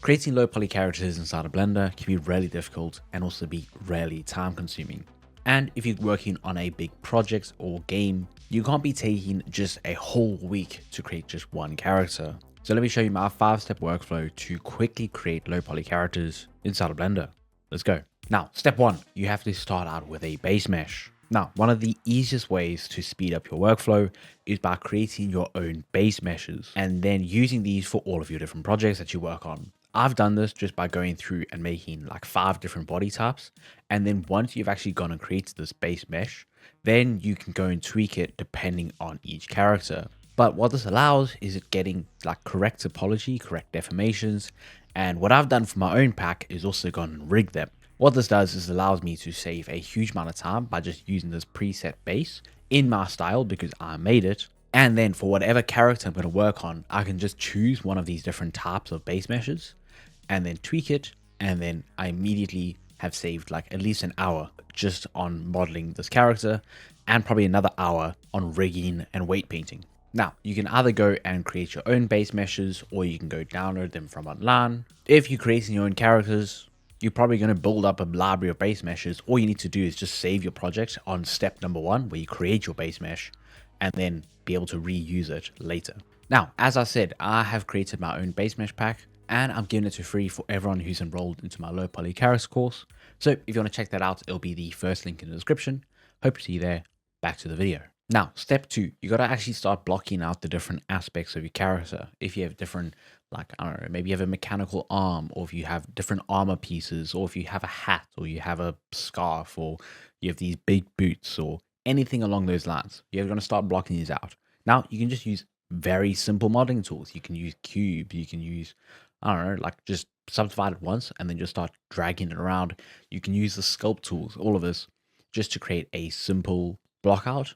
Creating low poly characters inside of Blender can be really difficult and also be really time consuming. And if you're working on a big project or game, you can't be taking just a whole week to create just one character. So let me show you my 5-step workflow to quickly create low poly characters inside of Blender. Let's go. Now, step 1, you have to start out with a base mesh. Now, one of the easiest ways to speed up your workflow is by creating your own base meshes and then using these for all of your different projects that you work on. I've done this just by going through and making like 5 different body types. And then once you've actually gone and created this base mesh, then you can go and tweak it depending on each character. But what this allows is it getting like correct topology, correct deformations. And what I've done for my own pack is also gone and rig them. What this does is allows me to save a huge amount of time by just using this preset base in my style because I made it. And then for whatever character I'm going to work on, I can just choose one of these different types of base meshes and then tweak it. And then I immediately have saved like at least an hour just on modeling this character and probably another hour on rigging and weight painting. Now, you can either go and create your own base meshes or you can go download them from online. If you're creating your own characters, you're probably going to build up a library of base meshes. All you need to do is just save your project on step number 1, where you create your base mesh and then be able to reuse it later. Now, as I said, I have created my own base mesh pack and I'm giving it to free for everyone who's enrolled into my low poly character course. So if you want to check that out, it'll be the first link in the description. Hope to see you there. Back to the video. Now, step 2, you got to actually start blocking out the different aspects of your character. If you have different, like, I don't know, maybe you have a mechanical arm, or if you have different armor pieces, or if you have a hat, or you have a scarf, or you have these big boots, or anything along those lines, you're going to start blocking these out. Now, you can just use very simple modeling tools. You can use cube, you can use, I don't know, like just subdivide it once and then just start dragging it around. You can use the sculpt tools, all of this, just to create a simple block out.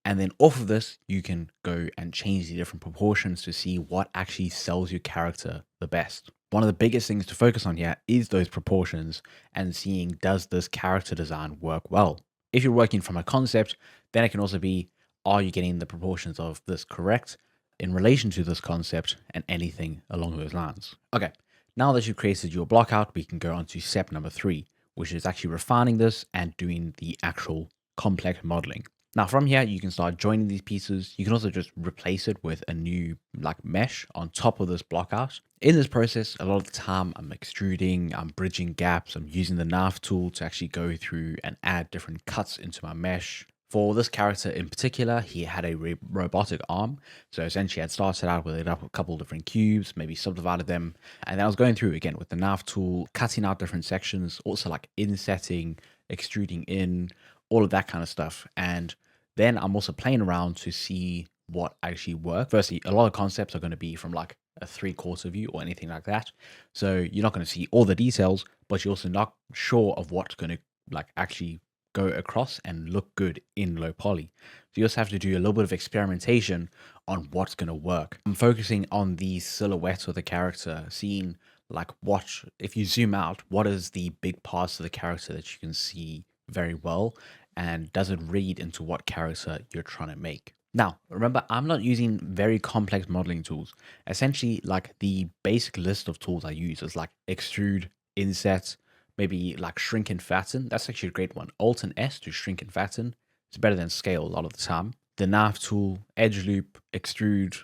And then off of this, you can go and change the different proportions to see what actually sells your character the best. One of the biggest things to focus on here is those proportions and seeing, does this character design work well? If you're working from a concept, then it can also be, are you getting the proportions of this correct in relation to this concept and anything along those lines? Okay, now that you've created your block out, we can go on to step number 3, which is actually refining this and doing the actual complex modeling. Now from here, you can start joining these pieces. You can also just replace it with a new like mesh on top of this block out. In this process, a lot of the time I'm extruding, I'm bridging gaps, I'm using the knife tool to actually go through and add different cuts into my mesh. For this character in particular, he had a robotic arm. So essentially I'd started out with a couple different cubes, maybe subdivided them. And then I was going through again with the knife tool, cutting out different sections, also like insetting, extruding in, all of that kind of stuff. And then I'm also playing around to see what actually works. Firstly, a lot of concepts are going to be from like a 3/4 view or anything like that. So you're not going to see all the details, but you're also not sure of what's going to like actually go across and look good in low poly. So you also have to do a little bit of experimentation on what's going to work. I'm focusing on the silhouette of the character, seeing like what, if you zoom out, what is the big parts of the character that you can see very well, and does it read into what character you're trying to make. Now, remember, I'm not using very complex modeling tools. Essentially, like the basic list of tools I use is like extrude, inset, maybe like shrink and fatten. That's actually a great one. Alt and S to shrink and fatten. It's better than scale a lot of the time. The knife tool, edge loop, extrude,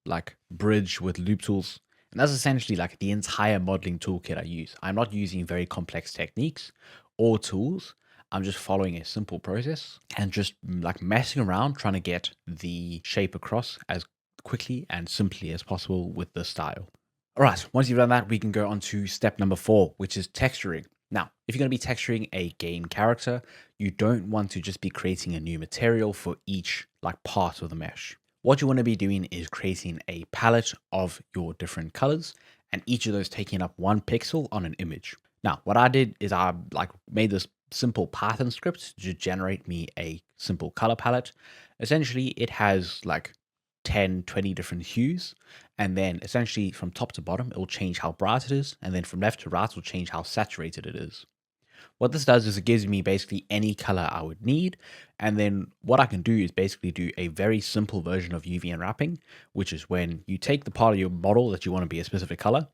like bridge with loop tools. And that's essentially like the entire modeling toolkit I use. I'm not using very complex techniques or tools. I'm just following a simple process and just like messing around trying to get the shape across as quickly and simply as possible with the style. All right, once you've done that, we can go on to step number 4, which is texturing. Now, if you're going to be texturing a game character, you don't want to just be creating a new material for each like part of the mesh. What you want to be doing is creating a palette of your different colors and each of those taking up 1 pixel on an image. Now, what I did is I like made this simple Python script to generate me a simple color palette. Essentially, it has like 10, 20 different hues. And then essentially from top to bottom, it will change how bright it is. And then from left to right, it will change how saturated it is. What this does is it gives me basically any color I would need. And then what I can do is basically do a very simple version of UV unwrapping, which is when you take the part of your model that you want to be a specific color,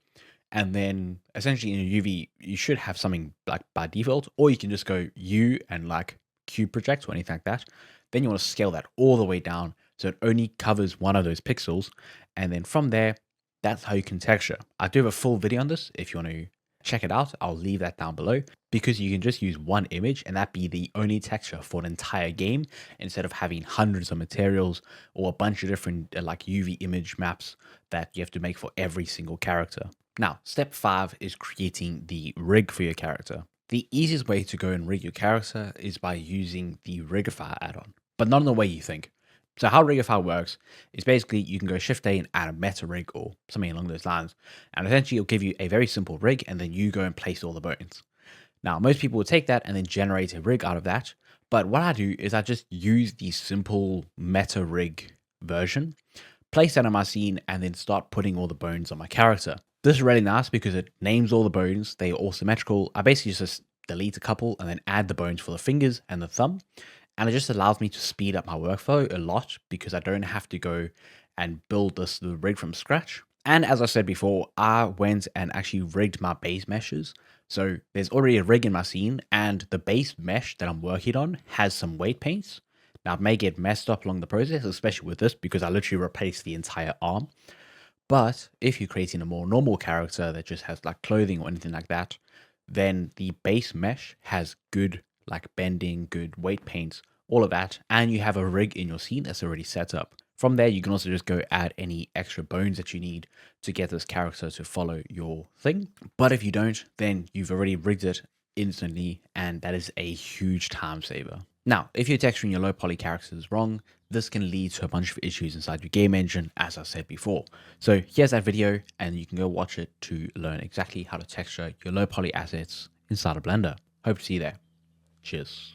And then essentially in a UV, you should have something like by default, or you can just go U and like cube project or anything like that. Then you want to scale that all the way down so it only covers one of those pixels. And then from there, that's how you can texture. I do have a full video on this. If you want to check it out, I'll leave that down below, because you can just use one image and that be the only texture for an entire game instead of having hundreds of materials or a bunch of different like UV image maps that you have to make for every single character. Now, step 5 is creating the rig for your character. The easiest way to go and rig your character is by using the Rigify add-on, but not in the way you think. So how Rigify works is basically you can go Shift A and add a meta rig or something along those lines, and essentially it'll give you a very simple rig, and then you go and place all the bones. Now, most people will take that and then generate a rig out of that, but what I do is I just use the simple meta rig version, place that on my scene, and then start putting all the bones on my character. This is really nice because it names all the bones. They are all symmetrical. I basically just delete a couple and then add the bones for the fingers and the thumb. And it just allows me to speed up my workflow a lot because I don't have to go and build the rig from scratch. And as I said before, I went and actually rigged my base meshes. So there's already a rig in my scene, and the base mesh that I'm working on has some weight paints. Now, it may get messed up along the process, especially with this, because I literally replaced the entire arm. But if you're creating a more normal character that just has like clothing or anything like that, then the base mesh has good like bending, good weight paints, all of that, and you have a rig in your scene that's already set up. From there, you can also just go add any extra bones that you need to get this character to follow your thing. But if you don't, then you've already rigged it instantly, and that is a huge time saver. Now, if you're texturing your low poly characters wrong, this can lead to a bunch of issues inside your game engine, as I said before. So here's that video, and you can go watch it to learn exactly how to texture your low poly assets inside of Blender. Hope to see you there. Cheers.